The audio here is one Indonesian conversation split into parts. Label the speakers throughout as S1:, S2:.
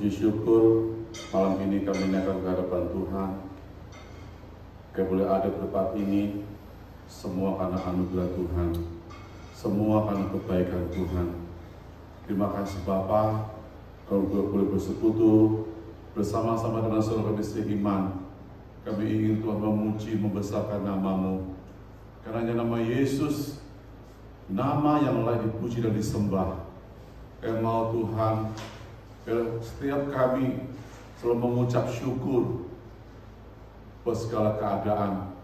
S1: Puji syukur malam ini kami naikkan ke hadapan Tuhan. Kami boleh ada di tempat ini, semua karena anugerah Tuhan, semua karena kebaikan Tuhan. Terima kasih Bapa, kalau boleh bersekutu bersama-sama dengan saudara istri iman. Kami ingin Tuhan memuji, membesarkan nama-Mu. Karena nama Yesus, nama yang layak dipuji dan disembah. Kami mau Tuhan, setiap kami selalu mengucap syukur buat segala keadaan.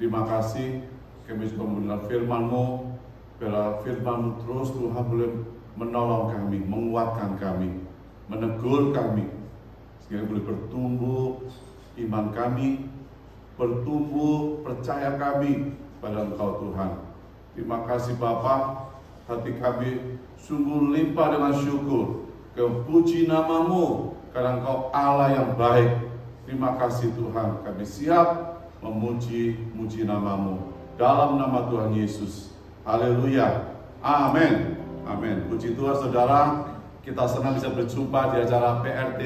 S1: Terima kasih kami juga mendengar firman-Mu. Biarlah firman-Mu terus Tuhan boleh menolong kami, menguatkan kami, menegur kami, sehingga boleh bertumbuh iman kami, bertumbuh percaya kami pada Engkau Tuhan. Terima kasih Bapa, hati kami sungguh limpah dengan syukur. Puji nama-Mu karena Engkau Allah yang baik. Terima kasih Tuhan, kami siap memuji nama-Mu dalam nama Tuhan Yesus. Haleluya, amin, amin. Puji Tuhan saudara, kita senang bisa berjumpa di acara PRT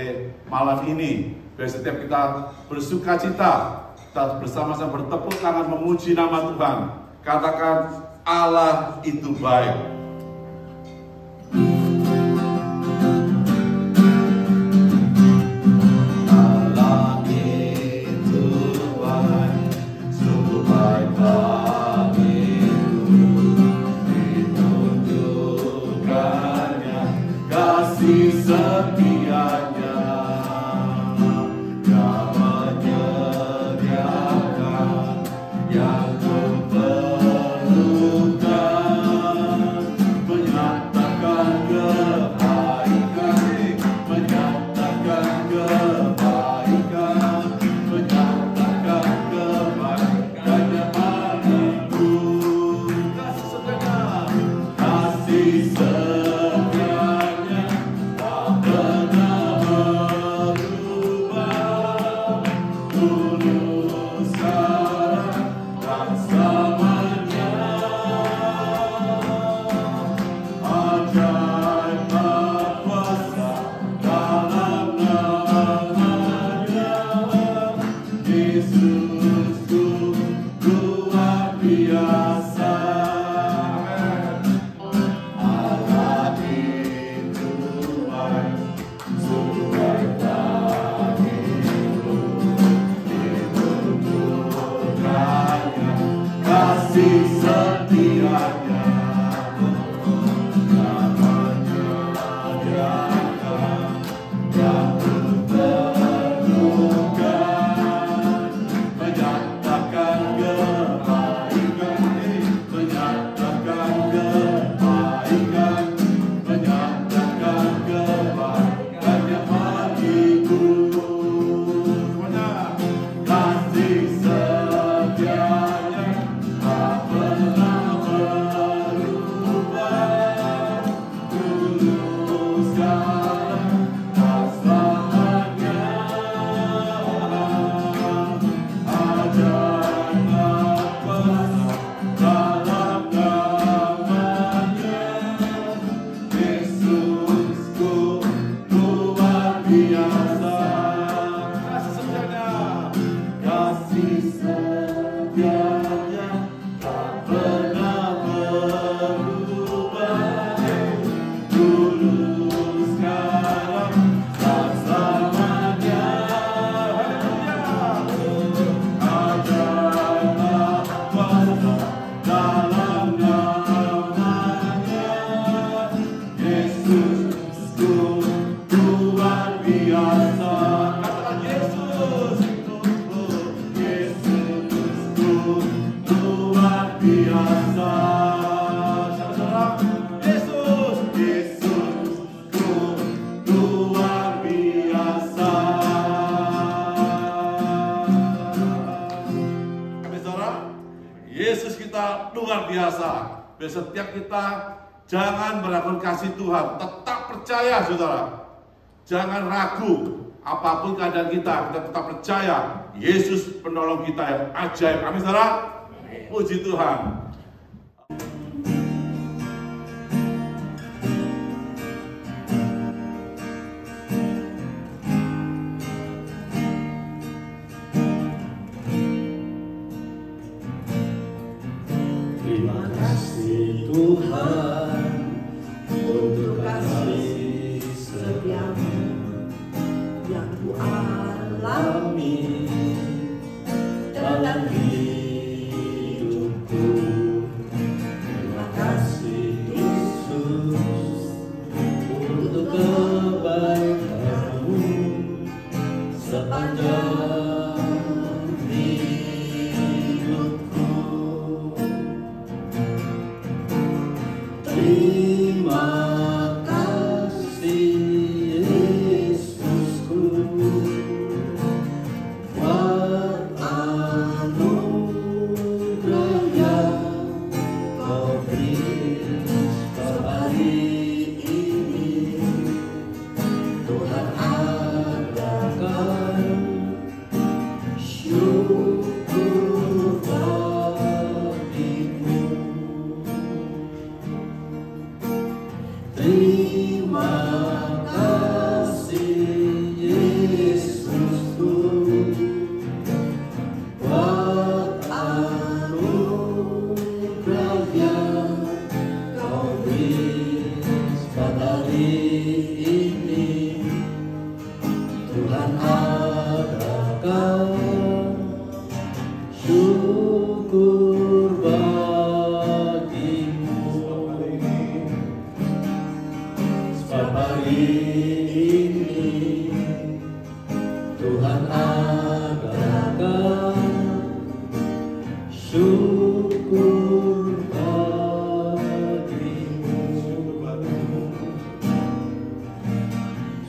S1: malam ini. Biar setiap kita bersuka cita, kita bersama-sama bertepuk tangan memuji nama Tuhan. Katakan Allah itu baik. Setiap kita jangan meragukan kasih Tuhan, tetap percaya saudara. Jangan ragu, apapun keadaan kita tetap percaya Yesus penolong kita yang ajaib. Amin saudara. Puji Tuhan.
S2: Tuhan untuk kasih setiamu yang ku alami dalam hidupku. Terima kasih Yesus untuk kebaikan-Mu sepanjang hidupku. Terima kasih Yesusku buat anugerah yang Kau beri sehari ini. Tuhan adakan syukur bagimu. Terima kasih Yesusku buat anugerah yang Kau beri hari ini. Tuhan adakan syukur bagimu. Sebab hari ini Tuhan adakan syukur bagimu.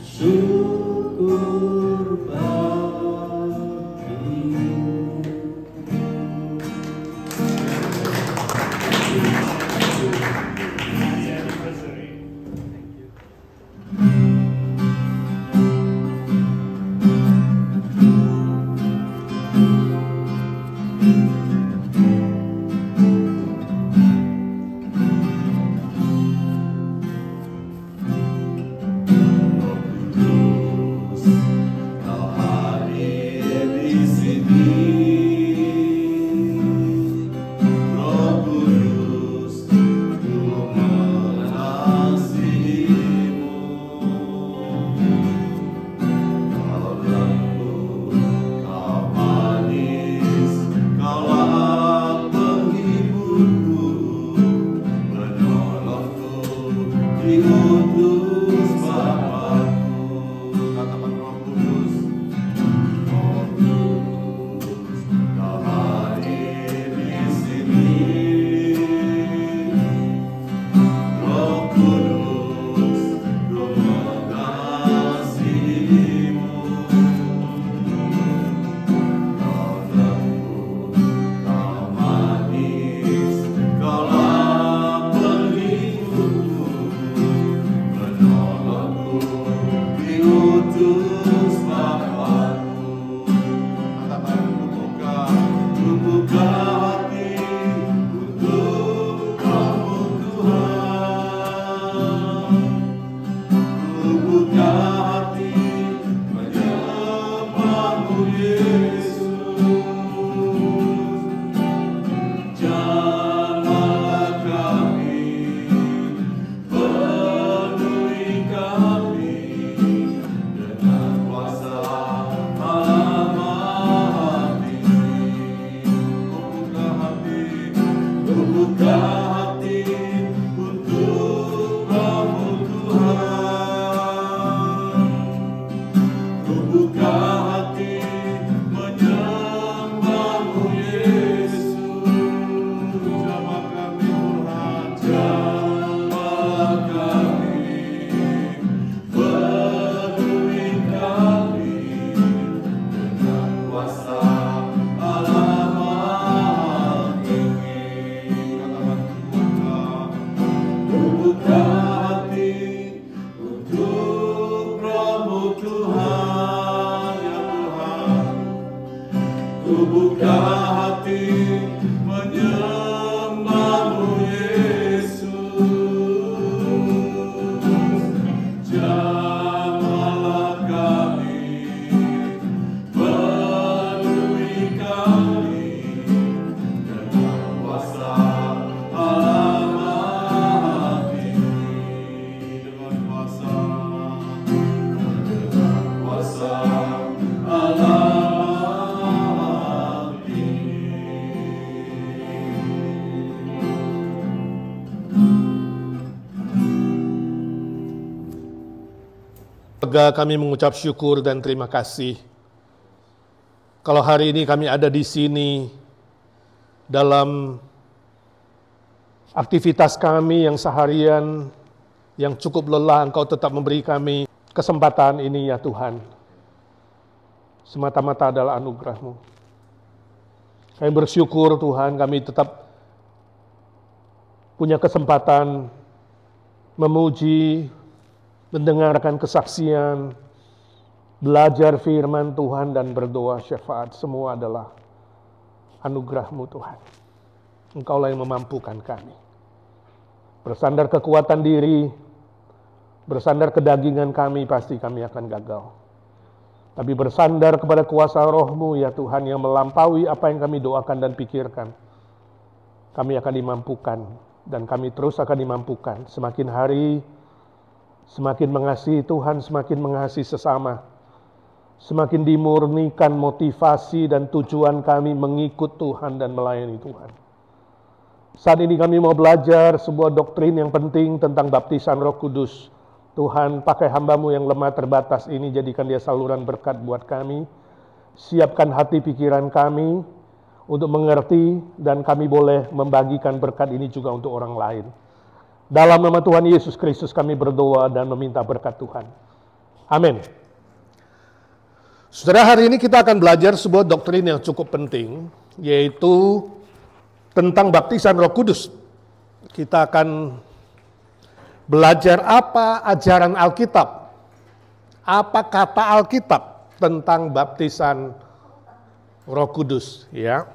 S2: Syukur bagimu. Kau hadir di sini, Roh Kudus, ku mengasihimu. Kau lembut, kau manis, kaulah penghiburku, penolongku, diutus Bapa-Ku. Katakan Roh Kudus, Roh Kudus, Kau hadir di sini. Roh Kudus, ku mengasihimu. Kau lembut, kau manis, kaulah penghiburku, penolongku, diutus Bapa-Ku. Katakan ku buka hati untuk Kamu Tuhan. Ku buka hati menyembah-Mu Yesus. Jamahlah kami, penuhi kami dengan kuasa Allah ini. Ku buka hati untuk Kamu Tuhan. Ku buka hati menyembah-Mu Yesus. Jamah kami Tuhan, jamah kami, penuhi kami dengan kuasa Allah Maha Tinggi. Katakan ku buka hati untuk Roh-Mu Tuhan, ya Tuhan. Ku buka hati menyembah-Mu Yesus. Jamahlah kami, penuhi kami dengan kuasa Allah
S3: keluarga kami mengucap syukur dan terima kasih. Kalau hari ini kami ada di sini dalam aktivitas kami yang seharian, yang cukup lelah, Engkau tetap memberi kami kesempatan ini ya Tuhan. Semata-mata adalah anugerah-Mu. Kami bersyukur Tuhan, kami tetap punya kesempatan memuji, mendengarkan kesaksian, belajar firman Tuhan dan berdoa syafaat. Semua adalah anugerah-Mu Tuhan. Engkaulah yang memampukan kami. Bersandar kekuatan diri, bersandar kedagingan kami, pasti kami akan gagal. Tapi bersandar kepada kuasa Roh-Mu ya Tuhan yang melampaui apa yang kami doakan dan pikirkan, kami akan dimampukan dan kami terus akan dimampukan. Semakin hari, semakin mengasihi Tuhan, semakin mengasihi sesama, semakin dimurnikan motivasi dan tujuan kami mengikut Tuhan dan melayani Tuhan. Saat ini kami mau belajar sebuah doktrin yang penting tentang baptisan Roh Kudus. Tuhan, pakai hamba-Mu yang lemah terbatas ini, jadikan dia saluran berkat buat kami. Siapkan hati pikiran kami untuk mengerti dan kami boleh membagikan berkat ini juga untuk orang lain. Dalam nama Tuhan Yesus Kristus kami berdoa dan meminta berkat Tuhan. Amin. Saudara, hari ini kita akan belajar sebuah doktrin yang cukup penting, yaitu tentang baptisan Roh Kudus. Kita akan belajar apa ajaran Alkitab, apa kata Alkitab tentang baptisan Roh Kudus, ya.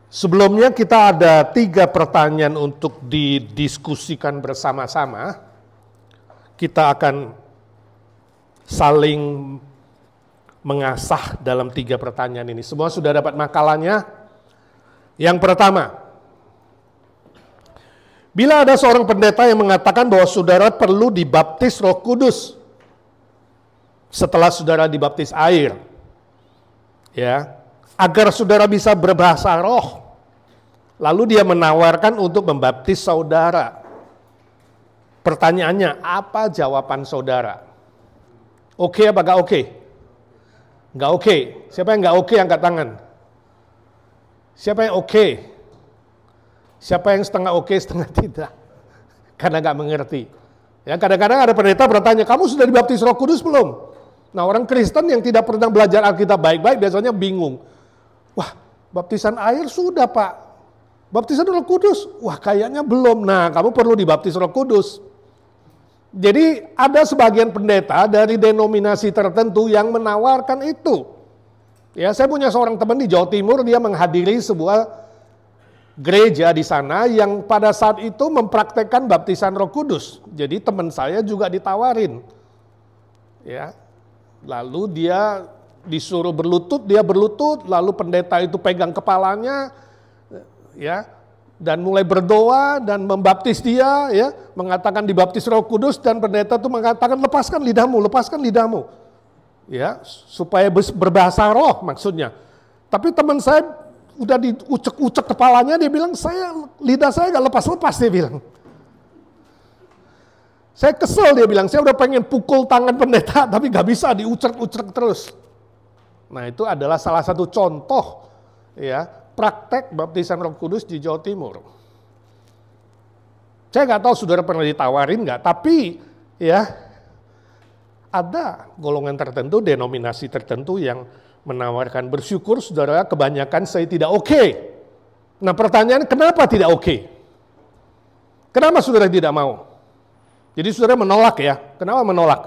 S3: Sebelumnya kita ada 3 pertanyaan untuk didiskusikan bersama-sama. Kita akan saling mengasah dalam 3 pertanyaan ini. Semua sudah dapat makalahnya? Yang pertama, bila ada seorang pendeta yang mengatakan bahwa saudara perlu dibaptis Roh Kudus setelah saudara dibaptis air, ya, agar saudara bisa berbahasa roh. Lalu dia menawarkan untuk membaptis saudara. Pertanyaannya, apa jawaban saudara? Oke apa gak oke? Gak oke. Siapa yang gak oke angkat tangan? Siapa yang oke? Siapa yang setengah oke, setengah tidak? Karena gak mengerti. Ya, kadang-kadang ada pendeta bertanya, kamu sudah dibaptis Roh Kudus belum? Nah, orang Kristen yang tidak pernah belajar Alkitab baik-baik biasanya bingung. Wah, baptisan air sudah Pak. Baptisan Roh Kudus? Wah, kayaknya belum. Nah, kamu perlu dibaptis Roh Kudus. Jadi ada sebagian pendeta dari denominasi tertentu yang menawarkan itu. Ya, saya punya seorang teman di Jawa Timur, dia menghadiri sebuah gereja di sana yang pada saat itu mempraktekkan baptisan Roh Kudus. Jadi teman saya juga ditawarin. Ya. Lalu dia disuruh berlutut, dia berlutut, lalu pendeta itu pegang kepalanya, ya, dan mulai berdoa dan membaptis dia, ya, mengatakan dibaptis Roh Kudus, dan pendeta itu mengatakan lepaskan lidahmu, ya, supaya berbahasa roh maksudnya. Tapi teman saya udah diucek-ucek kepalanya, dia bilang lidah saya gak lepas-lepas, dia bilang. Saya kesel, dia bilang, saya udah pengen pukul tangan pendeta, tapi gak bisa, diucek-ucek terus. Nah, itu adalah salah satu contoh, ya, praktek baptisan Roh Kudus di Jawa Timur. Saya nggak tahu saudara pernah ditawarin nggak, tapi ya ada golongan tertentu, denominasi tertentu yang menawarkan. Bersyukur saudara, kebanyakan saya tidak oke. Nah, pertanyaan kenapa tidak oke? Kenapa saudara tidak mau? Jadi saudara menolak ya. Kenapa menolak?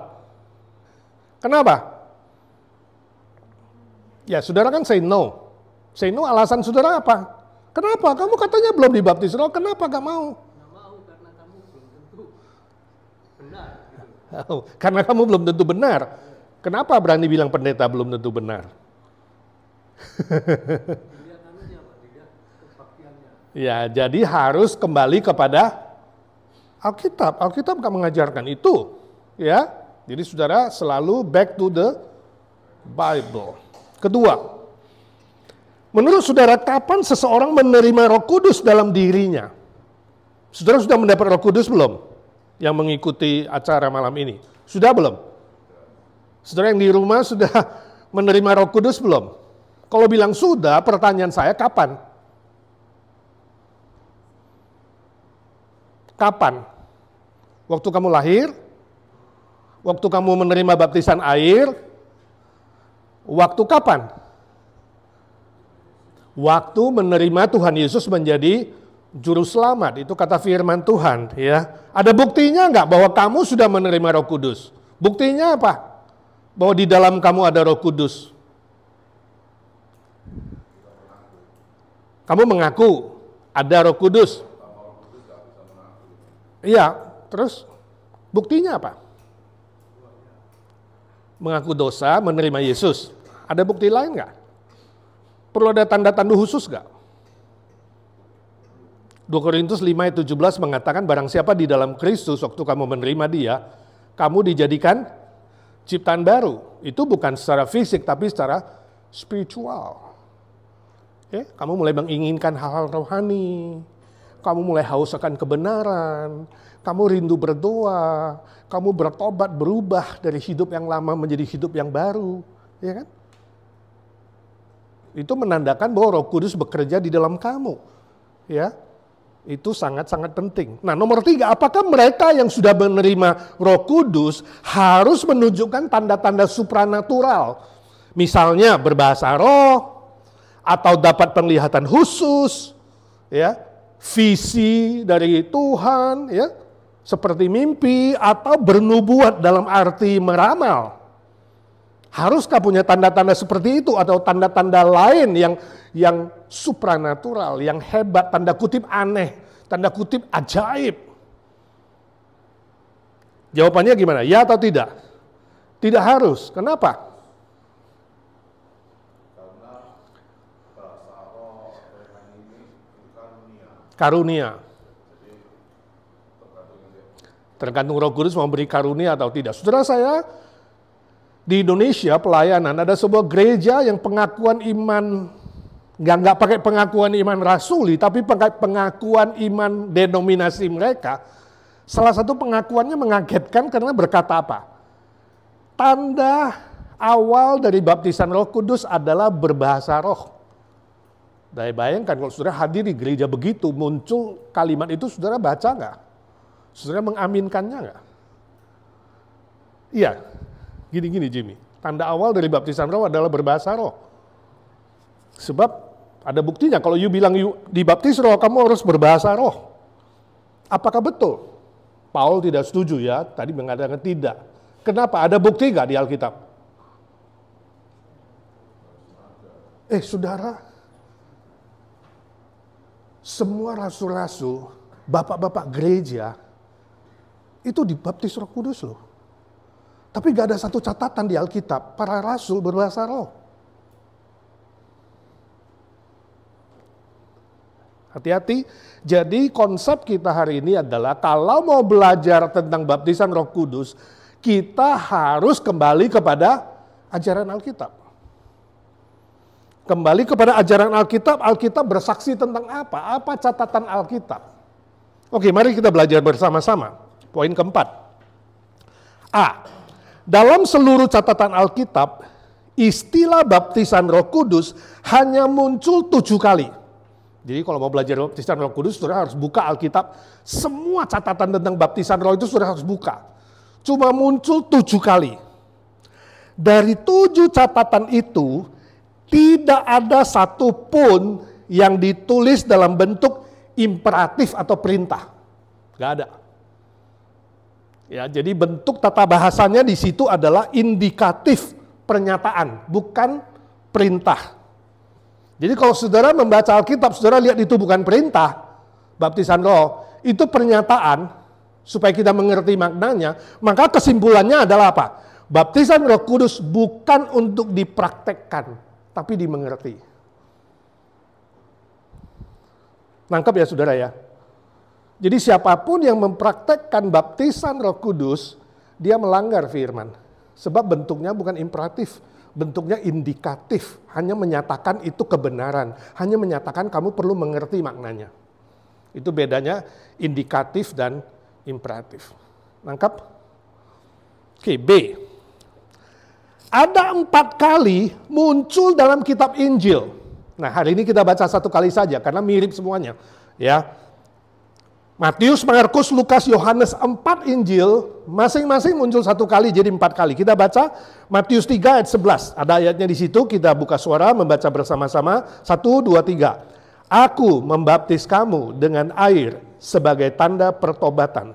S3: Kenapa? Ya, saudara kan say no. Say no, alasan saudara apa? Kenapa? Kamu katanya belum dibaptis roh, kenapa gak mau?
S4: Gak mau karena kamu belum tentu benar.
S3: Oh, karena kamu belum tentu benar. Kenapa berani bilang pendeta belum tentu benar? Ya, jadi harus kembali kepada Alkitab. Alkitab gak mengajarkan itu, ya. Jadi saudara selalu back to the Bible. Kedua, menurut saudara kapan seseorang menerima Roh Kudus dalam dirinya? Saudara sudah mendapat Roh Kudus belum? Yang mengikuti acara malam ini. Sudah belum? Saudara yang di rumah sudah menerima Roh Kudus belum? Kalau bilang sudah, pertanyaan saya kapan? Kapan? Waktu kamu lahir? Waktu kamu menerima baptisan air? Waktu kapan? Waktu menerima Tuhan Yesus menjadi juru selamat. Itu kata firman Tuhan, ya. Ada buktinya enggak bahwa kamu sudah menerima Roh Kudus? Buktinya apa? Bahwa di dalam kamu ada Roh Kudus. Kamu mengaku ada Roh Kudus. Iya, terus buktinya apa? Mengaku dosa, menerima Yesus. Ada bukti lain nggak? Perlu ada tanda-tanda khusus nggak? 2 Korintus 5 ayat 17 mengatakan barang siapa di dalam Kristus waktu kamu menerima dia, kamu dijadikan ciptaan baru. Itu bukan secara fisik tapi secara spiritual. Kamu mulai menginginkan hal-hal rohani. Kamu mulai haus akan kebenaran, kamu rindu berdoa, kamu bertobat, berubah dari hidup yang lama menjadi hidup yang baru, ya kan? Itu menandakan bahwa Roh Kudus bekerja di dalam kamu, ya. Itu sangat-sangat penting. Nah, nomor 3, apakah mereka yang sudah menerima Roh Kudus harus menunjukkan tanda-tanda supranatural? Misalnya berbahasa roh, atau dapat penglihatan khusus, ya. Visi dari Tuhan, ya, seperti mimpi atau bernubuat dalam arti meramal. Haruskah punya tanda-tanda seperti itu atau tanda-tanda lain yang supranatural, yang hebat, tanda kutip aneh, tanda kutip ajaib? Jawabannya gimana? Ya atau tidak? Tidak harus. Kenapa? Karunia. Tergantung Roh Kudus mau beri karunia atau tidak. Saudara saya, di Indonesia pelayanan ada sebuah gereja yang pengakuan iman, nggak pakai pengakuan iman rasuli, tapi pakai pengakuan iman denominasi mereka. Salah satu pengakuannya mengagetkan karena berkata apa? Tanda awal dari baptisan Roh Kudus adalah berbahasa roh. Saya bayangkan kalau saudara hadir di gereja begitu, muncul kalimat itu, saudara baca nggak? Saudara mengaminkannya nggak? Iya, gini-gini Jimmy. Tanda awal dari baptisan roh adalah berbahasa roh. Sebab ada buktinya, kalau you bilang you dibaptis roh, kamu harus berbahasa roh. Apakah betul? Paul tidak setuju ya, tadi mengatakan tidak. Kenapa? Ada bukti nggak di Alkitab? Saudara, semua rasul-rasul, bapak-bapak gereja, itu dibaptis Roh Kudus loh. Tapi gak ada satu catatan di Alkitab, para rasul berbahasa roh. Hati-hati, jadi konsep kita hari ini adalah kalau mau belajar tentang baptisan Roh Kudus, kita harus kembali kepada ajaran Alkitab. Kembali kepada ajaran Alkitab, Alkitab bersaksi tentang apa? Apa catatan Alkitab? Oke, mari kita belajar bersama-sama. Poin keempat. A. Dalam seluruh catatan Alkitab, istilah baptisan Roh Kudus hanya muncul 7 kali. Jadi kalau mau belajar baptisan Roh Kudus, saudara harus buka Alkitab. Semua catatan tentang baptisan Roh itu saudara harus buka. Cuma muncul 7 kali. Dari 7 catatan itu, tidak ada satupun yang ditulis dalam bentuk imperatif atau perintah. Gak ada. Ya, jadi bentuk tata bahasanya di situ adalah indikatif pernyataan, bukan perintah. Jadi kalau saudara membaca Alkitab, saudara lihat itu bukan perintah, baptisan roh, itu pernyataan, supaya kita mengerti maknanya, maka kesimpulannya adalah apa? Baptisan Roh Kudus bukan untuk dipraktekkan, tapi dimengerti. Nangkep ya saudara ya? Jadi siapapun yang mempraktekkan baptisan Roh Kudus, dia melanggar firman. Sebab bentuknya bukan imperatif, bentuknya indikatif. Hanya menyatakan itu kebenaran, hanya menyatakan kamu perlu mengerti maknanya. Itu bedanya indikatif dan imperatif. Nangkep? Oke, B. ada 4 kali muncul dalam kitab Injil. Nah, hari ini kita baca 1 kali saja karena mirip semuanya, ya. Matius, Markus, Lukas, Yohanes, 4 Injil, masing-masing muncul 1 kali jadi 4 kali. Kita baca Matius 3 ayat 11. Ada ayatnya di situ, kita buka suara membaca bersama-sama. 1, 2, 3. Aku membaptis kamu dengan air sebagai tanda pertobatan.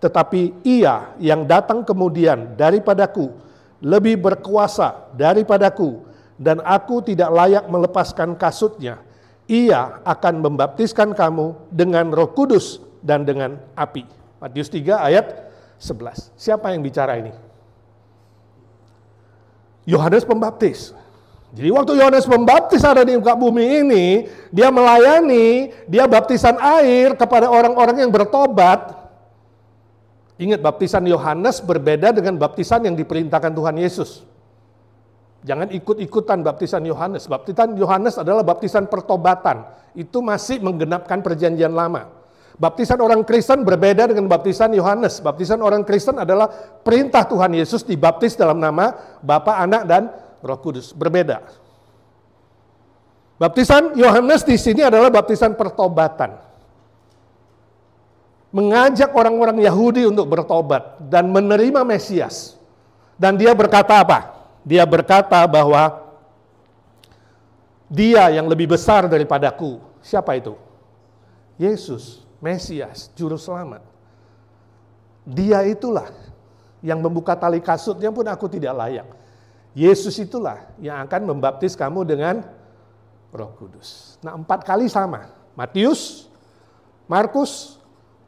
S3: Tetapi Ia yang datang kemudian daripadaku lebih berkuasa daripadaku, dan aku tidak layak melepaskan kasutnya. Ia akan membaptiskan kamu dengan Roh Kudus dan dengan api. Matius 3 ayat 11. Siapa yang bicara ini? Yohanes Pembaptis. Jadi waktu Yohanes Pembaptis ada di muka bumi ini, dia melayani, dia baptisan air kepada orang-orang yang bertobat. Ingat, baptisan Yohanes berbeda dengan baptisan yang diperintahkan Tuhan Yesus. Jangan ikut-ikutan baptisan Yohanes. Baptisan Yohanes adalah baptisan pertobatan. Itu masih menggenapkan perjanjian lama. Baptisan orang Kristen berbeda dengan baptisan Yohanes. Baptisan orang Kristen adalah perintah Tuhan Yesus dibaptis dalam nama Bapa, Anak, dan Roh Kudus. Berbeda. Baptisan Yohanes di sini adalah baptisan pertobatan. Mengajak orang-orang Yahudi untuk bertobat dan menerima Mesias. Dan dia berkata apa? Dia berkata bahwa Dia yang lebih besar daripadaku. Siapa itu? Yesus. Mesias, Juru Selamat. Dia itulah yang membuka tali kasutnya pun aku tidak layak. Yesus itulah yang akan membaptis kamu dengan Roh Kudus. Nah, 4 kali sama. Matius, Markus,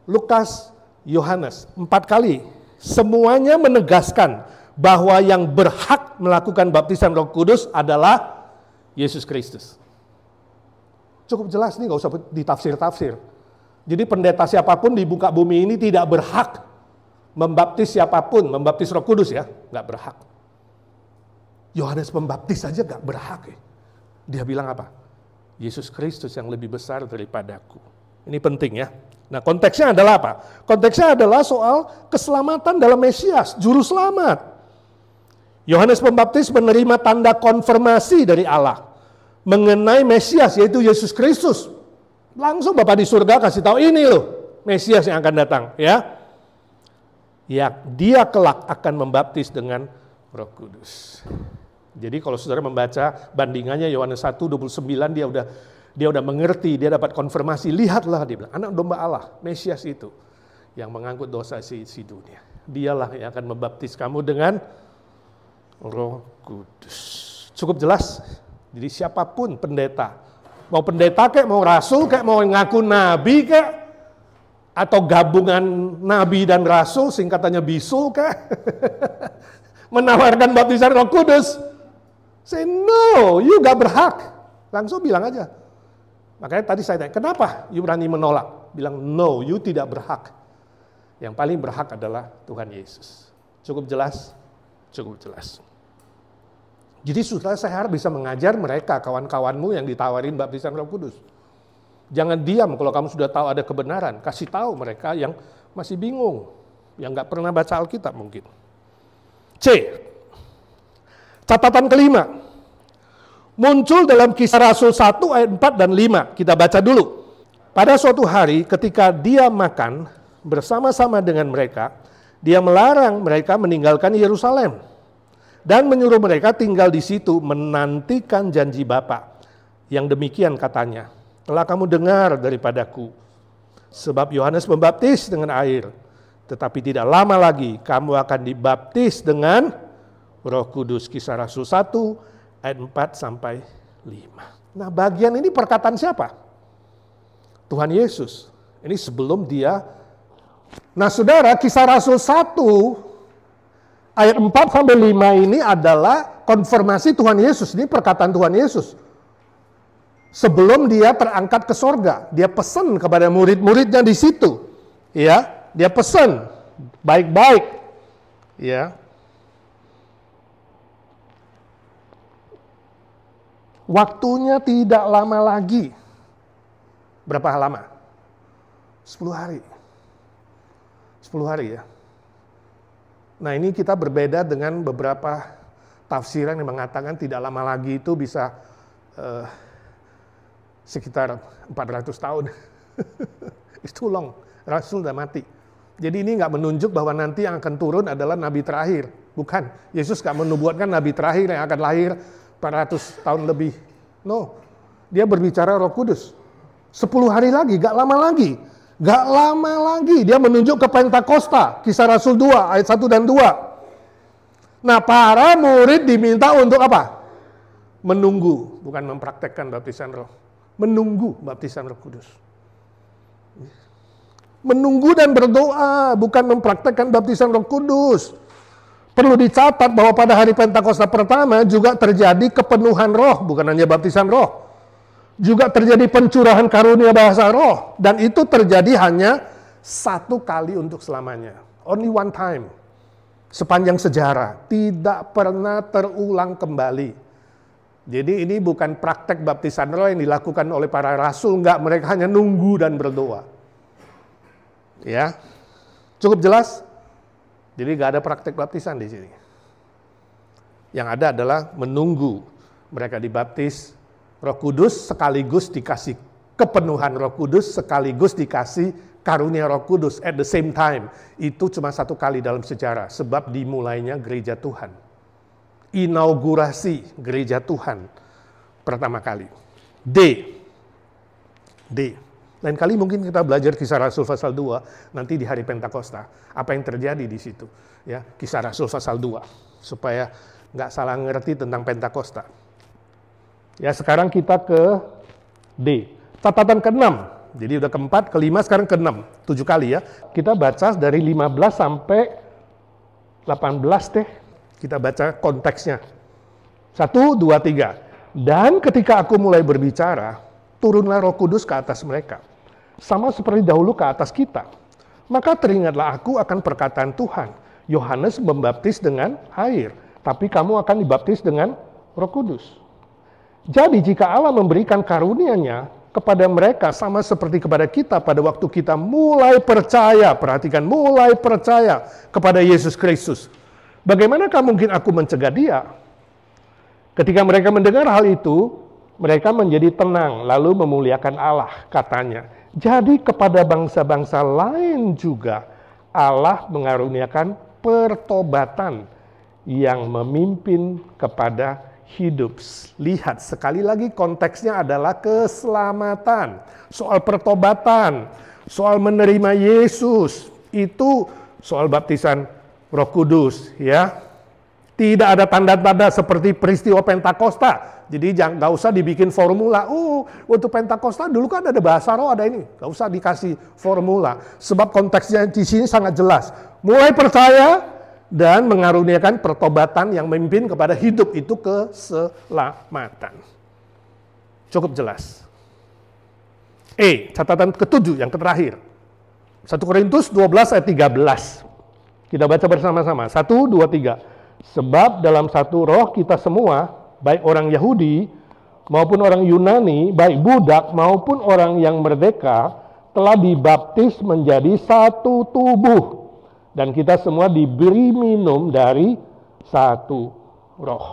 S3: Lukas, Yohanes. 4 kali. Semuanya menegaskan bahwa yang berhak melakukan baptisan Roh Kudus adalah Yesus Kristus. Cukup jelas nih, gak usah ditafsir-tafsir. Jadi pendeta siapapun di muka bumi ini tidak berhak membaptis siapapun, membaptis Roh Kudus ya, nggak berhak. Yohanes Pembaptis saja nggak berhak. Dia bilang apa? Yesus Kristus yang lebih besar daripadaku. Ini penting ya. Nah, konteksnya adalah apa? Konteksnya adalah soal keselamatan dalam Mesias, Juru Selamat. Yohanes Pembaptis menerima tanda konfirmasi dari Allah mengenai Mesias, yaitu Yesus Kristus. Langsung Bapa di surga kasih tahu, ini loh Mesias yang akan datang, ya. Ya, dia kelak akan membaptis dengan Roh Kudus. Jadi kalau saudara membaca bandingannya Yohanes 1:29, dia udah mengerti, dia dapat konfirmasi. Lihatlah, dia bilang, anak domba Allah, Mesias itu yang mengangkut dosa si dunia. Dialah yang akan membaptis kamu dengan Roh Kudus. Cukup jelas. Jadi siapapun pendeta, mau pendeta kayak, mau rasul kayak, mau ngaku nabi kayak, atau gabungan nabi dan rasul, singkatannya bisul kayak, menawarkan baptisan Roh Kudus, say no, you gak berhak. Langsung bilang aja. Makanya tadi saya tanya, kenapa you berani menolak? Bilang no, you tidak berhak. Yang paling berhak adalah Tuhan Yesus. Cukup jelas? Cukup jelas. Jadi saudara, saya harap bisa mengajar mereka, kawan-kawanmu yang ditawarin baptisan Roh Kudus. Jangan diam kalau kamu sudah tahu ada kebenaran. Kasih tahu mereka yang masih bingung, yang nggak pernah baca Alkitab mungkin. C. Catatan kelima. Muncul dalam Kisah Rasul 1 ayat 4 dan 5. Kita baca dulu. Pada suatu hari ketika dia makan bersama-sama dengan mereka, dia melarang mereka meninggalkan Yerusalem dan menyuruh mereka tinggal di situ menantikan janji Bapa. Yang demikian katanya, telah kamu dengar daripadaku, sebab Yohanes membaptis dengan air, tetapi tidak lama lagi kamu akan dibaptis dengan Roh Kudus. Kisah Rasul 1 ayat 4 sampai 5. Nah, bagian ini perkataan siapa? Tuhan Yesus. Ini sebelum dia. Nah, saudara, Kisah Rasul 1 ayat 4 sampai 5 ini adalah konfirmasi Tuhan Yesus. Ini perkataan Tuhan Yesus. Sebelum dia terangkat ke sorga, dia pesan kepada murid-muridnya di situ. Ya, dia pesan baik-baik. Ya. Waktunya tidak lama lagi. Berapa lama? 10 hari. 10 hari ya. Nah, ini kita berbeda dengan beberapa tafsiran yang mengatakan tidak lama lagi itu bisa sekitar 400 tahun. Itu long, Rasul sudah mati. Jadi ini nggak menunjuk bahwa nanti yang akan turun adalah nabi terakhir. Bukan, Yesus nggak menubuatkan nabi terakhir yang akan lahir 400 tahun lebih. No, dia berbicara Roh Kudus. 10 hari lagi, gak lama lagi. Gak lama lagi, dia menunjuk ke Pentakosta, Kisah Rasul 2, ayat 1 dan 2. Nah, para murid diminta untuk apa? Menunggu, bukan mempraktekkan baptisan roh. Menunggu baptisan Roh Kudus. Menunggu dan berdoa, bukan mempraktekkan baptisan Roh Kudus. Perlu dicatat bahwa pada hari Pentakosta pertama juga terjadi kepenuhan roh, bukan hanya baptisan roh. Juga terjadi pencurahan karunia bahasa roh. Dan itu terjadi hanya 1 kali untuk selamanya. Only one time. Sepanjang sejarah. Tidak pernah terulang kembali. Jadi ini bukan praktek baptisan roh yang dilakukan oleh para rasul. Enggak, mereka hanya nunggu dan berdoa. Ya, cukup jelas? Jadi enggak ada praktek baptisan di sini. Yang ada adalah menunggu mereka dibaptis Roh Kudus, sekaligus dikasih kepenuhan Roh Kudus, sekaligus dikasih karunia Roh Kudus at the same time. Itu cuma 1 kali dalam sejarah, sebab dimulainya gereja Tuhan. Inaugurasi gereja Tuhan pertama kali. D. Lain kali mungkin kita belajar Kisah Rasul pasal 2 nanti di hari Pentakosta. Apa yang terjadi di situ? Ya, Kisah Rasul pasal 2 supaya nggak salah ngerti tentang Pentakosta. Ya, sekarang kita ke D. Catatan ke-6. Jadi udah ke-4, ke-5, sekarang ke-6. 7 kali ya. Kita baca dari 15 sampai 18 deh. Kita baca konteksnya. 1, 2, 3. Dan ketika aku mulai berbicara, turunlah Roh Kudus ke atas mereka. Sama seperti dahulu ke atas kita. Maka teringatlah aku akan perkataan Tuhan. Yohanes membaptis dengan air, tapi kamu akan dibaptis dengan Roh Kudus. Jadi jika Allah memberikan karunia-Nya kepada mereka sama seperti kepada kita pada waktu kita mulai percaya, perhatikan, mulai percaya kepada Yesus Kristus. Bagaimanakah mungkin aku mencegah dia? Ketika mereka mendengar hal itu, mereka menjadi tenang lalu memuliakan Allah, katanya. Jadi kepada bangsa-bangsa lain juga Allah mengaruniakan pertobatan yang memimpin kepada hidup. Lihat, sekali lagi konteksnya adalah keselamatan. Soal pertobatan, soal menerima Yesus, itu soal baptisan Roh Kudus, ya. Tidak ada tanda-tanda seperti peristiwa Pentakosta. Jadi nggak usah dibikin formula. Waktu Pentakosta dulu kan ada bahasa roh, ada ini. Nggak usah dikasih formula. Sebab konteksnya di sini sangat jelas. Mulai percaya dan mengaruniakan pertobatan yang memimpin kepada hidup, itu keselamatan. Cukup jelas. Catatan ke-7 yang terakhir. 1 Korintus 12 ayat 13. Kita baca bersama-sama. 1, 2, 3. Sebab dalam satu roh kita semua, baik orang Yahudi maupun orang Yunani, baik budak maupun orang yang merdeka, telah dibaptis menjadi satu tubuh. Dan kita semua diberi minum dari satu roh.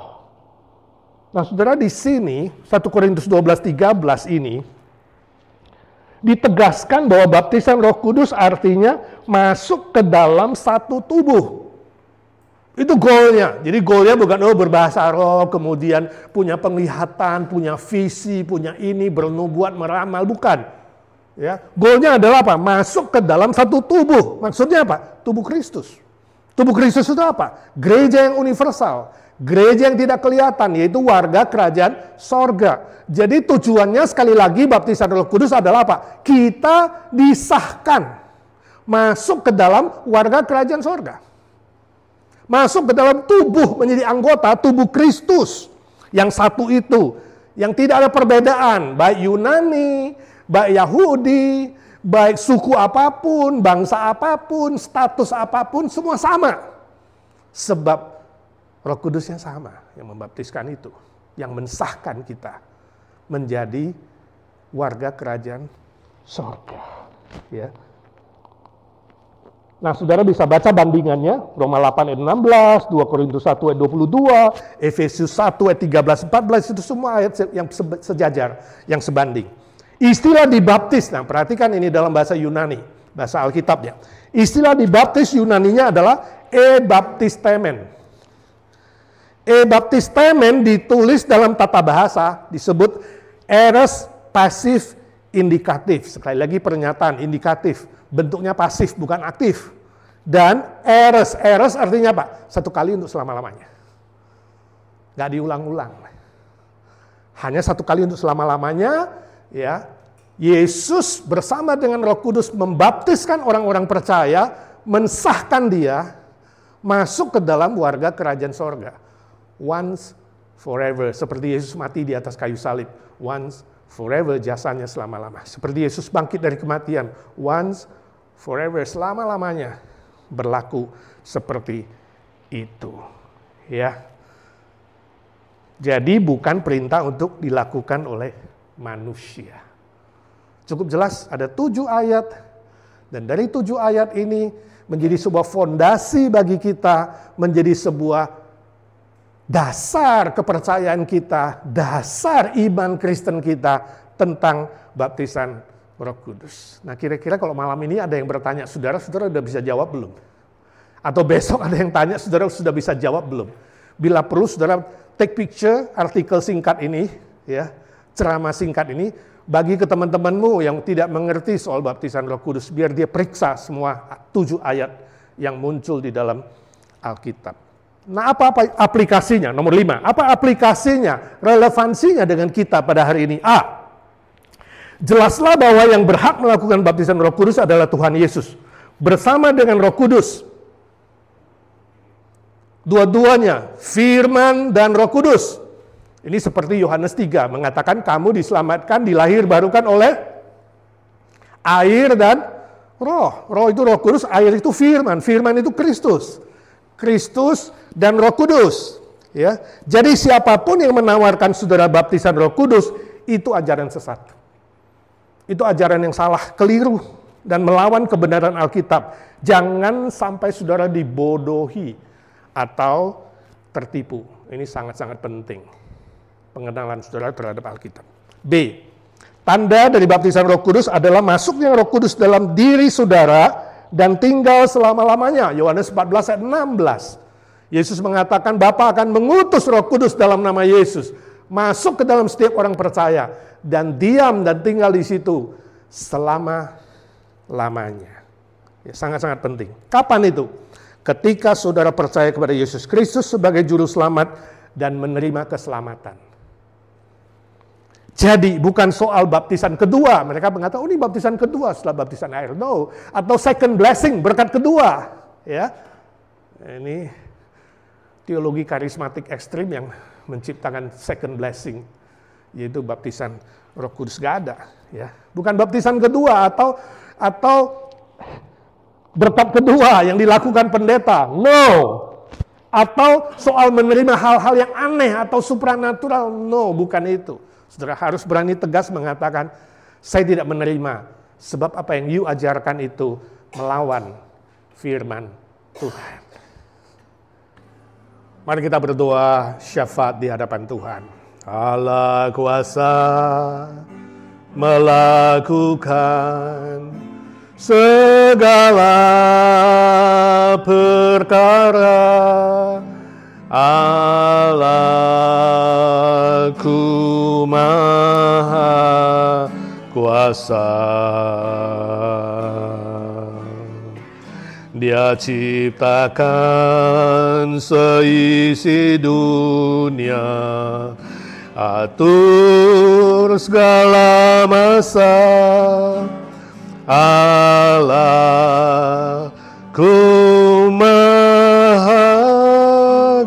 S3: Nah, saudara, di sini 1 Korintus 12:13 ini ditegaskan bahwa baptisan Roh Kudus artinya masuk ke dalam satu tubuh. Itu goalnya. Jadi goalnya bukan berbahasa roh, kemudian punya penglihatan, punya visi, punya ini, bernubuat, meramal, bukan. Ya, goalnya adalah apa? Masuk ke dalam satu tubuh. Maksudnya apa? Tubuh Kristus. Tubuh Kristus itu apa? Gereja yang universal. Gereja yang tidak kelihatan, yaitu warga kerajaan sorga. Jadi tujuannya sekali lagi baptisan Roh Kudus adalah apa? Kita disahkan masuk ke dalam warga kerajaan sorga. Masuk ke dalam tubuh, menjadi anggota tubuh Kristus. Yang satu itu, yang tidak ada perbedaan, baik Yunani, baik Yahudi, baik suku apapun, bangsa apapun, status apapun, semua sama. Sebab Roh Kudusnya sama yang membaptiskan itu, yang mensahkan kita menjadi warga kerajaan sorga. Ya. Nah, saudara bisa baca bandingannya, Roma 8 ayat 16, 2 Korintus 1 ayat 22, Efesus 1 ayat 13, 14, itu semua ayat yang sejajar, yang sebanding. Istilah dibaptis, nah perhatikan ini dalam bahasa Yunani, bahasa Alkitabnya. Istilah dibaptis Yunaninya adalah e-baptistemen. E-baptistemen ditulis dalam tata bahasa, disebut aorist pasif indikatif. Sekali lagi pernyataan indikatif. Bentuknya pasif, bukan aktif. Dan aorist artinya apa? Satu kali untuk selama-lamanya. Nggak diulang-ulang. Hanya satu kali untuk selama-lamanya, ya. Yesus bersama dengan Roh Kudus membaptiskan orang-orang percaya, mensahkan dia masuk ke dalam warga kerajaan sorga. Once forever, seperti Yesus mati di atas kayu salib. Once forever, jasanya selama-lama. Seperti Yesus bangkit dari kematian. Once forever, selama-lamanya berlaku seperti itu. Ya. Jadi bukan perintah untuk dilakukan oleh manusia. Cukup jelas, ada 7 ayat. Dan dari 7 ayat ini menjadi sebuah fondasi bagi kita, menjadi sebuah dasar kepercayaan kita, dasar iman Kristen kita tentang baptisan Roh Kudus. Nah, kira-kira kalau malam ini ada yang bertanya, saudara sudah bisa jawab belum? Atau besok ada yang tanya, saudara sudah bisa jawab belum? Bila perlu, saudara take picture artikel singkat ini, ya, ceramah singkat ini, bagi ke teman-temanmu yang tidak mengerti soal baptisan Roh Kudus, biar dia periksa semua 7 ayat yang muncul di dalam Alkitab. Nah, apa aplikasinya? Nomor 5, apa aplikasinya, relevansinya dengan kita pada hari ini? A, jelaslah bahwa yang berhak melakukan baptisan Roh Kudus adalah Tuhan Yesus bersama dengan Roh Kudus. Dua-duanya, firman dan Roh Kudus. Ini seperti Yohanes 3 mengatakan kamu diselamatkan, dilahir barukan oleh air dan roh. Roh itu Roh Kudus, air itu firman. Firman itu Kristus. Kristus dan Roh Kudus. Ya. Jadi siapapun yang menawarkan saudara baptisan Roh Kudus, itu ajaran sesat. Itu ajaran yang salah, keliru, dan melawan kebenaran Alkitab. Jangan sampai saudara dibodohi atau tertipu. Ini sangat-sangat penting. Pengenalan saudara terhadap Alkitab. B, tanda dari baptisan Roh Kudus adalah masuknya Roh Kudus dalam diri saudara dan tinggal selama-lamanya. Yohanes 14 ayat 16. Yesus mengatakan Bapa akan mengutus Roh Kudus dalam nama Yesus masuk ke dalam setiap orang percaya dan diam dan tinggal di situ selama-lamanya. Ya, sangat-sangat penting. Kapan itu? Ketika saudara percaya kepada Yesus Kristus sebagai juru selamat dan menerima keselamatan. Jadi bukan soal baptisan kedua. Mereka mengatakan, oh ini baptisan kedua setelah baptisan air. No. Atau second blessing, berkat kedua. Ya, ini teologi karismatik ekstrim yang menciptakan second blessing, yaitu baptisan Roh Kudus. Gak ada. Ya. Bukan baptisan kedua atau berkat kedua yang dilakukan pendeta. No. Atau soal menerima hal-hal yang aneh atau supranatural. No, bukan itu. Saudara harus berani tegas mengatakan, saya tidak menerima. Sebab apa yang you ajarkan itu melawan firman Tuhan. Mari kita berdoa syafaat di hadapan Tuhan. Allah kuasa melakukan segala perkara. Allahku maha kuasa. Dia ciptakan seisi dunia, atur segala masa. Allahku maha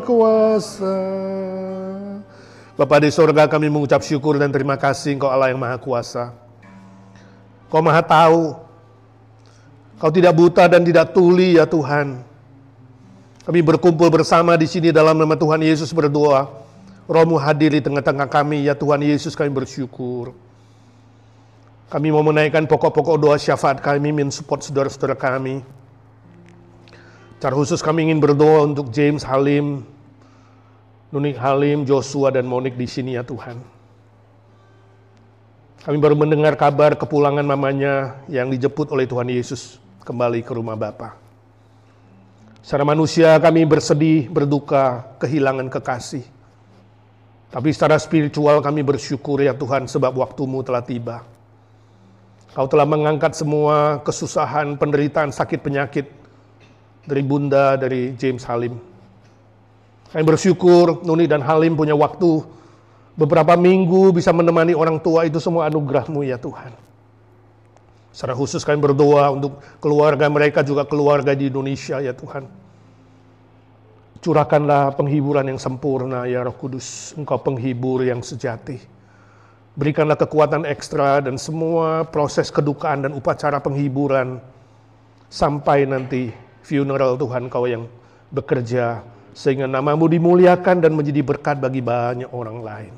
S3: kuasa. Bapa di sorga, kami mengucap syukur dan terima kasih Engkau Allah yang maha kuasa. Kau maha tahu. Kau tidak buta dan tidak tuli ya Tuhan. Kami berkumpul bersama di sini dalam nama Tuhan Yesus berdoa. Roh-Mu hadir di tengah-tengah kami ya Tuhan Yesus, kami bersyukur. Kami mau menaikkan pokok-pokok doa syafaat kami, mensupport saudara-saudara kami. Secara khusus kami ingin berdoa untuk James Halim, Nunik Halim, Joshua dan Monik di sini ya Tuhan. Kami baru mendengar kabar kepulangan mamanya yang dijemput oleh Tuhan Yesus kembali ke rumah Bapa. Secara manusia kami bersedih, berduka, kehilangan kekasih. Tapi secara spiritual kami bersyukur ya Tuhan sebab waktu-Mu telah tiba. Kau telah mengangkat semua kesusahan, penderitaan, sakit, penyakit dari Bunda, dari James Halim. Kami bersyukur Nuni dan Halim punya waktu beberapa minggu bisa menemani orang tua, itu semua anugerah-Mu ya Tuhan. Secara khusus kami berdoa untuk keluarga mereka, juga keluarga di Indonesia ya Tuhan. Curahkanlah penghiburan yang sempurna ya Roh Kudus, Engkau penghibur yang sejati. Berikanlah kekuatan ekstra dan semua proses kedukaan dan upacara penghiburan sampai nanti funeral Tuhan, Kau yang bekerja sehingga nama-Mu dimuliakan dan menjadi berkat bagi banyak orang lain.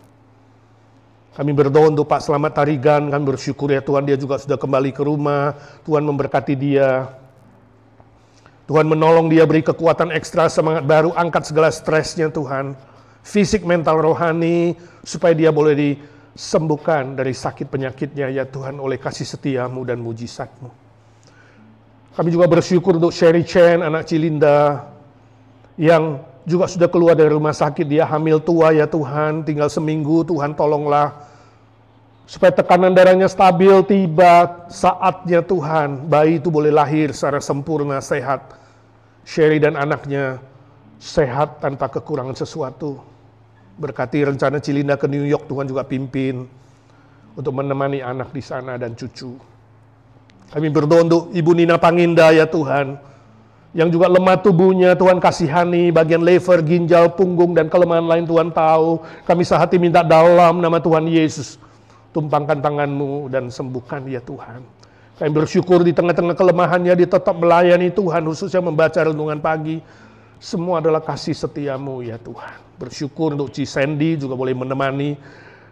S3: Kami berdoa untuk Pak Slamet Tarigan, kami bersyukur ya Tuhan dia juga sudah kembali ke rumah, Tuhan memberkati dia. Tuhan menolong dia, beri kekuatan ekstra, semangat baru, angkat segala stresnya Tuhan. Fisik, mental, rohani, supaya dia boleh disembuhkan dari sakit penyakitnya ya Tuhan oleh kasih setia-Mu dan mujizat-Mu. Kami juga bersyukur untuk Sherry Chen, anak Cilinda, yang juga sudah keluar dari rumah sakit. Dia hamil tua ya Tuhan, tinggal seminggu, Tuhan tolonglah. Supaya tekanan darahnya stabil, tiba saatnya Tuhan, bayi itu boleh lahir secara sempurna, sehat. Sherry dan anaknya sehat tanpa kekurangan sesuatu. Berkati rencana Cilinda ke New York, Tuhan juga pimpin untuk menemani anak di sana dan cucu. Kami berdoa untuk Ibu Nina Panginda ya Tuhan, yang juga lemah tubuhnya, Tuhan kasihani, bagian lever, ginjal, punggung, dan kelemahan lain Tuhan tahu. Kami sehati minta dalam nama Tuhan Yesus, tumpangkan tangan-Mu dan sembuhkan ya Tuhan. Kami bersyukur di tengah-tengah kelemahannya, dia tetap melayani Tuhan, khususnya membaca renungan pagi. Semua adalah kasih setia-Mu ya Tuhan. Bersyukur untuk Ci Sandy juga boleh menemani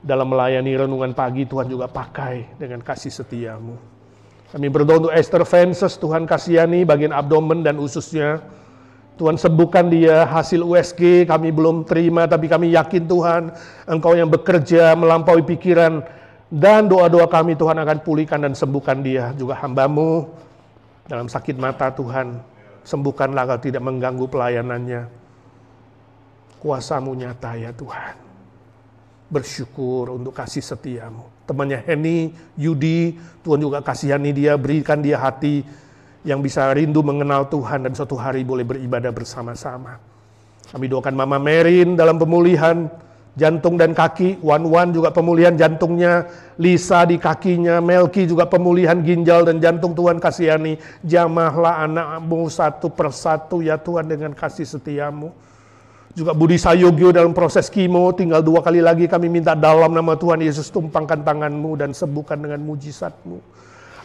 S3: dalam melayani renungan pagi, Tuhan juga pakai dengan kasih setia-Mu. Kami berdoa untuk Esther Fences, Tuhan kasihani bagian abdomen dan ususnya. Tuhan sembuhkan dia, hasil USG kami belum terima, tapi kami yakin Tuhan, Engkau yang bekerja melampaui pikiran dan doa-doa kami, Tuhan akan pulihkan dan sembuhkan dia. Juga hamba-Mu dalam sakit mata Tuhan, sembuhkanlah kalau tidak mengganggu pelayanannya. Kuasa-Mu nyata ya Tuhan. Bersyukur untuk kasih setia-Mu. Temannya Henny, Yudi, Tuhan juga kasihani dia, berikan dia hati yang bisa rindu mengenal Tuhan dan suatu hari boleh beribadah bersama-sama. Kami doakan Mama Merin dalam pemulihan jantung dan kaki, Wan juga pemulihan jantungnya, Lisa di kakinya, Melki juga pemulihan ginjal dan jantung, Tuhan kasihani. Jamahlah anak-Mu satu persatu ya Tuhan dengan kasih setia-Mu. Juga Budi Sayogyo dalam proses kimo, tinggal 2 kali lagi kami minta dalam nama Tuhan Yesus, tumpangkan tangan-Mu dan sembuhkan dengan mujizat-Mu.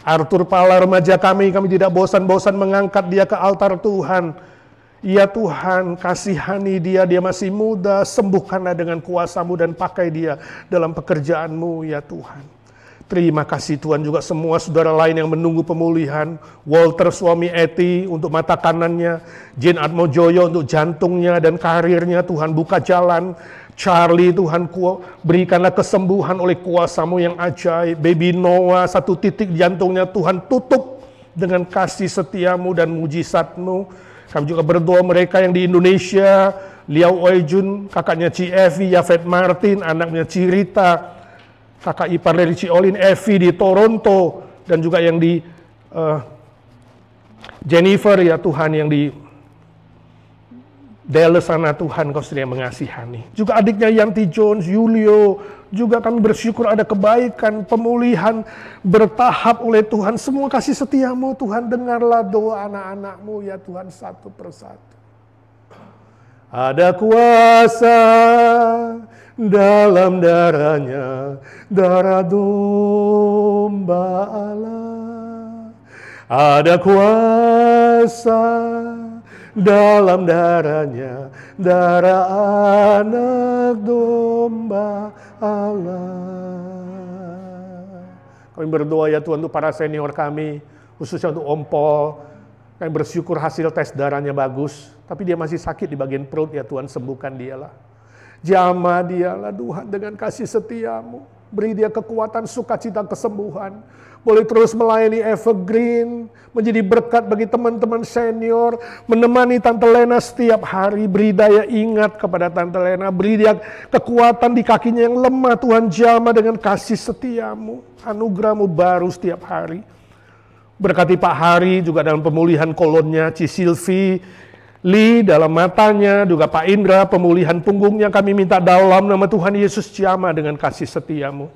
S3: Arthur Pala remaja kami tidak bosan-bosan mengangkat dia ke altar Tuhan. Ya Tuhan, kasihani dia masih muda, sembuhkanlah dengan kuasa-Mu dan pakai dia dalam pekerjaan-Mu ya Tuhan. Terima kasih Tuhan, juga semua saudara lain yang menunggu pemulihan. Walter suami Eti untuk mata kanannya, Jane Atmojoyo untuk jantungnya dan karirnya, Tuhan buka jalan. Charlie Tuhan berikanlah kesembuhan oleh kuasa-Mu yang ajaib. Baby Noah 1 titik jantungnya Tuhan tutup dengan kasih setia-Mu dan mujizat-Mu. Kami juga berdoa mereka yang di Indonesia, Liao Oijun, kakaknya Ci Evi, Yafet Martin, anaknya Ci Rita, kakak ipar dari Ci Olin, Evi di Toronto, dan juga yang di Jennifer ya Tuhan, yang di Dallas sana Tuhan, Kau sendiri yang mengasihani. Juga adiknya Yanti Jones, Julio, juga kami bersyukur ada kebaikan, pemulihan bertahap oleh Tuhan. Semua kasih setia-Mu Tuhan, dengarlah doa anak-anak-Mu ya Tuhan satu persatu. Ada kuasa dalam darahnya, darah domba Allah. Ada kuasa dalam darahnya, darah anak domba Allah. Kami berdoa ya Tuhan untuk para senior kami, khususnya untuk Om Paul, Kami bersyukur hasil tes darahnya bagus, tapi dia masih sakit di bagian perut, ya Tuhan sembuhkan dialah. Jamah dialah Tuhan dengan kasih setiamu. Beri dia kekuatan, sukacita, kesembuhan. Boleh terus melayani Evergreen, menjadi berkat bagi teman-teman senior, menemani Tante Lena setiap hari. Beri daya ingat kepada Tante Lena, beri dia kekuatan di kakinya yang lemah. Tuhan jamah dengan kasih setiamu, anugerahmu baru setiap hari. Berkati Pak Hari juga dalam pemulihan kolonnya, Ci Silvi, Lee dalam matanya, juga Pak Indra pemulihan punggungnya. Kami minta dalam nama Tuhan Yesus jamah dengan kasih setiamu.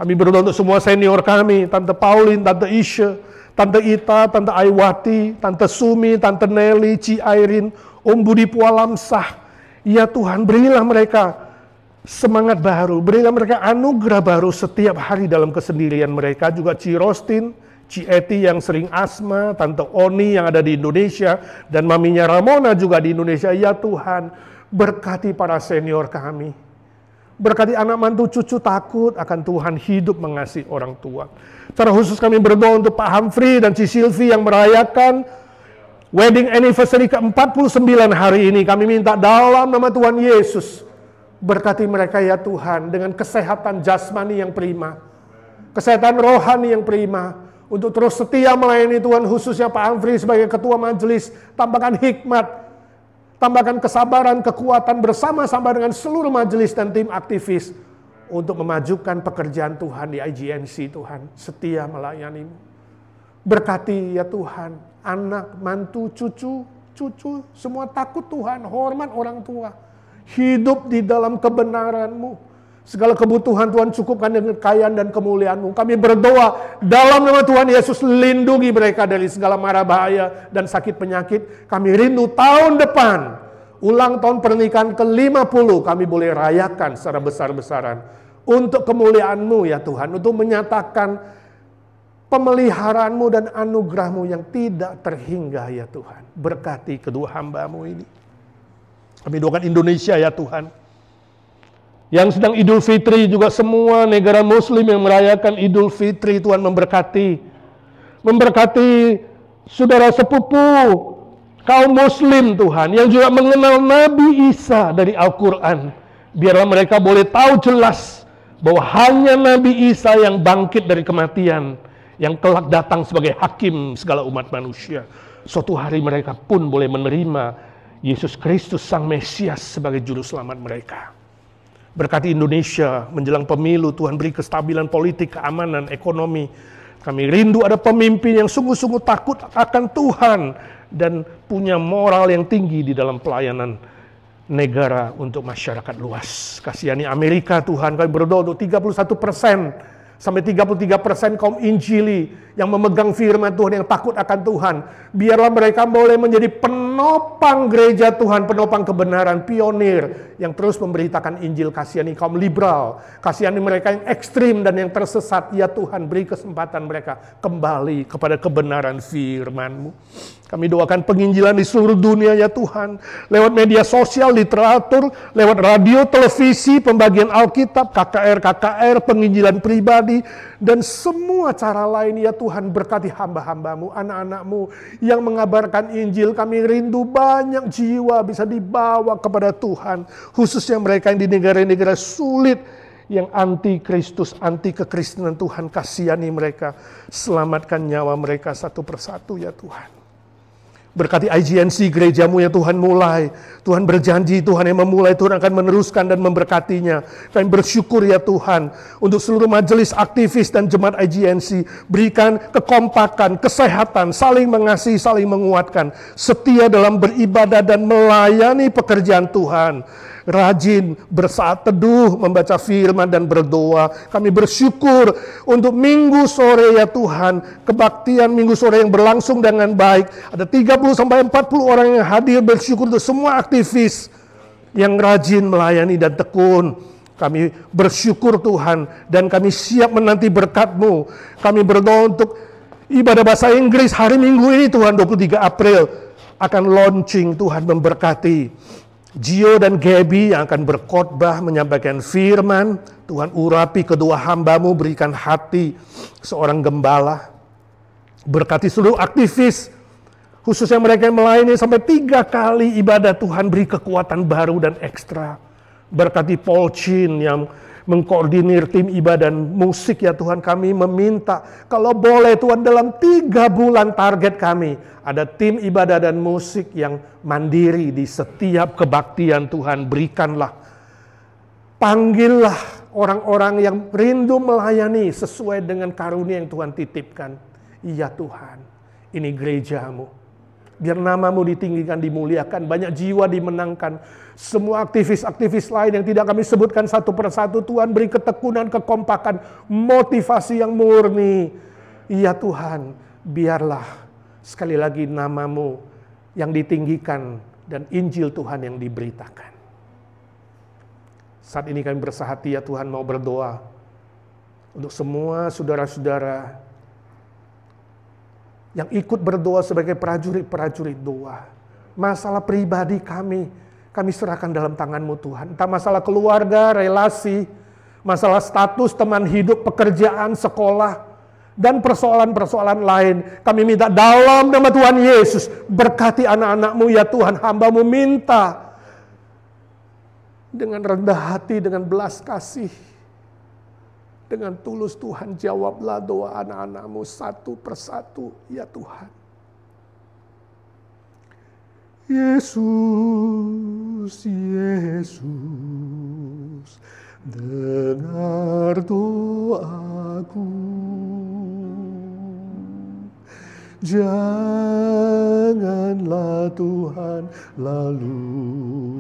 S3: Kami berdoa untuk semua senior kami, Tante Pauline, Tante Isha, Tante Ita, Tante Aiwati, Tante Sumi, Tante Nelly, Ci Airin, Om Budi Pualamsah. Ya Tuhan, berilah mereka semangat baru, berilah mereka anugerah baru setiap hari dalam kesendirian mereka. Juga Ci Rostin, Ci Eti yang sering asma, Tante Oni yang ada di Indonesia, dan maminya Ramona juga di Indonesia. Ya Tuhan, berkati para senior kami. Berkati anak mantu cucu takut akan Tuhan, hidup mengasihi orang tua. Secara khusus kami berdoa untuk Pak Humphrey dan Ci Silvi yang merayakan wedding anniversary ke-49 hari ini. Kami minta dalam nama Tuhan Yesus, berkati mereka ya Tuhan dengan kesehatan jasmani yang prima, kesehatan rohani yang prima, untuk terus setia melayani Tuhan, khususnya Pak Humphrey sebagai ketua majelis. Tambahkan hikmat, tambahkan kesabaran, kekuatan bersama-sama dengan seluruh majelis dan tim aktivis untuk memajukan pekerjaan Tuhan di IGNC. Tuhan, setia melayani-Mu. Berkati ya Tuhan, anak, mantu, cucu, semua takut Tuhan, hormat orang tua. Hidup di dalam kebenaran-Mu. Segala kebutuhan Tuhan cukupkan dengan kekayaan dan kemuliaan-Mu. Kami berdoa dalam nama Tuhan Yesus, lindungi mereka dari segala mara bahaya dan sakit penyakit. Kami rindu tahun depan, ulang tahun pernikahan ke-50, kami boleh rayakan secara besar-besaran. Untuk kemuliaan-Mu ya Tuhan, untuk menyatakan pemeliharaan-Mu dan anugerah-Mu yang tidak terhingga ya Tuhan. Berkati kedua hamba-Mu ini. Kami doakan Indonesia ya Tuhan, yang sedang Idul Fitri, juga semua negara Muslim yang merayakan Idul Fitri. Tuhan memberkati saudara sepupu kaum Muslim Tuhan, yang juga mengenal Nabi Isa dari Al-Quran. Biarlah mereka boleh tahu jelas bahwa hanya Nabi Isa yang bangkit dari kematian, yang kelak datang sebagai hakim segala umat manusia. Suatu hari mereka pun boleh menerima Yesus Kristus Sang Mesias sebagai juru selamat mereka. Berkati Indonesia menjelang pemilu, Tuhan beri kestabilan politik, keamanan, ekonomi. Kami rindu ada pemimpin yang sungguh-sungguh takut akan Tuhan dan punya moral yang tinggi di dalam pelayanan negara untuk masyarakat luas. Kasihani Amerika Tuhan, kami berdoa untuk 31% sampai 33% kaum Injili yang memegang firman Tuhan, yang takut akan Tuhan. Biarlah mereka boleh menjadi penopang gereja Tuhan, penopang kebenaran, pionir yang terus memberitakan Injil. Kasihani kaum liberal, kasihani mereka yang ekstrim dan yang tersesat. Ya Tuhan, beri kesempatan mereka kembali kepada kebenaran firman-Mu. Kami doakan penginjilan di seluruh dunia ya Tuhan, lewat media sosial, literatur, lewat radio, televisi, pembagian Alkitab, KKR, penginjilan pribadi, dan semua cara lain ya Tuhan. Berkati hamba-hamba-Mu, anak-anak-Mu yang mengabarkan Injil. Kami rindu banyak jiwa bisa dibawa kepada Tuhan, khususnya mereka yang di negara-negara sulit, yang anti Kristus, anti kekristenan. Tuhan, kasihani mereka, selamatkan nyawa mereka satu persatu ya Tuhan. Berkati IGNC gereja-Mu ya Tuhan, mulai. Tuhan berjanji, Tuhan yang memulai, Tuhan akan meneruskan dan memberkatinya. Kami bersyukur ya Tuhan untuk seluruh majelis aktivis dan jemaat IGNC. Berikan kekompakan, kesehatan, saling mengasihi, saling menguatkan. Setia dalam beribadah dan melayani pekerjaan Tuhan. Rajin bersaat teduh, membaca firman dan berdoa. Kami bersyukur untuk minggu sore ya Tuhan, kebaktian minggu sore yang berlangsung dengan baik. Ada 30-40 orang yang hadir. Bersyukur untuk semua aktivis yang rajin melayani dan tekun. Kami bersyukur Tuhan, dan kami siap menanti berkat-Mu. Kami berdoa untuk ibadah bahasa Inggris hari Minggu ini Tuhan, 23 April akan launching. Tuhan memberkati Gio dan Gaby yang akan berkhotbah menyampaikan firman. Tuhan urapi kedua hamba-Mu, berikan hati seorang gembala. Berkati seluruh aktivis, Khususnya mereka yang melayani sampai 3 kali ibadah, Tuhan beri kekuatan baru dan ekstra. Berkati Paul Chin yang mengkoordinir tim ibadah dan musik ya Tuhan, kami meminta kalau boleh Tuhan dalam 3 bulan target kami ada tim ibadah dan musik yang mandiri di setiap kebaktian. Tuhan berikanlah, panggillah orang-orang yang rindu melayani sesuai dengan karunia yang Tuhan titipkan. Iya Tuhan, ini gerejamu. Biar namamu ditinggikan, dimuliakan, banyak jiwa dimenangkan. Semua aktivis-aktivis lain yang tidak kami sebutkan satu persatu, Tuhan beri ketekunan, kekompakan, motivasi yang murni. Iya Tuhan, biarlah sekali lagi namamu yang ditinggikan dan Injil Tuhan yang diberitakan. Saat ini kami bersahati ya Tuhan, mau berdoa untuk semua saudara-saudara yang ikut berdoa sebagai prajurit-prajurit doa. Masalah pribadi kami serahkan dalam tangan-Mu Tuhan. Entah masalah keluarga, relasi, masalah status, teman hidup, pekerjaan, sekolah, dan persoalan-persoalan lain. Kami minta dalam nama Tuhan Yesus, berkati anak-anak-Mu ya Tuhan. Hamba-Mu minta dengan rendah hati, dengan belas kasih, dengan tulus Tuhan, jawablah doa anak-anak-Mu satu persatu, ya Tuhan. Yesus, Yesus, dengar doaku. Janganlah Tuhan lalui,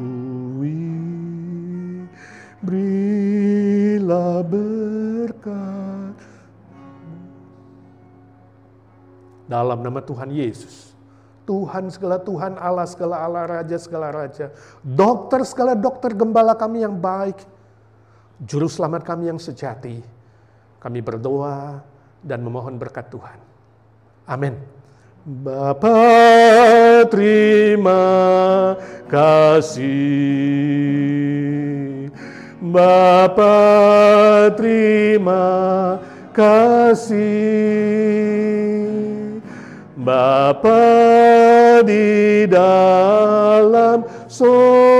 S3: berilah berkat. Dalam nama Tuhan Yesus, Tuhan segala Tuhan, Allah segala Allah, Raja segala Raja, dokter segala dokter, gembala kami yang baik, juru selamat kami yang sejati, kami berdoa dan memohon berkat Tuhan. Amin. Bapa terima kasih, Bapa terima kasih, Bapa di dalam sorga,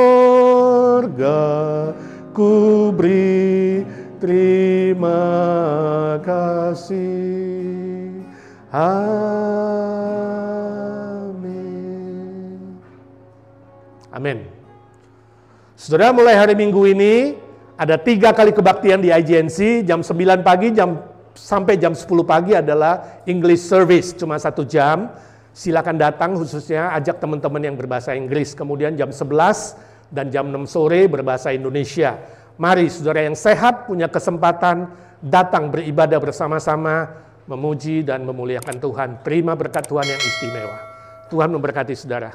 S3: ku beri terima kasih. Amin. Amin. Saudara, mulai hari Minggu ini ada 3 kali kebaktian di IGNC. Jam 9 pagi sampai jam 10 pagi adalah English service, cuma 1 jam. Silakan datang, khususnya ajak teman-teman yang berbahasa Inggris. Kemudian jam 11 dan jam 6 sore berbahasa Indonesia. Mari saudara yang sehat punya kesempatan datang beribadah bersama-sama, memuji dan memuliakan Tuhan. Terima berkat Tuhan yang istimewa. Tuhan memberkati saudara.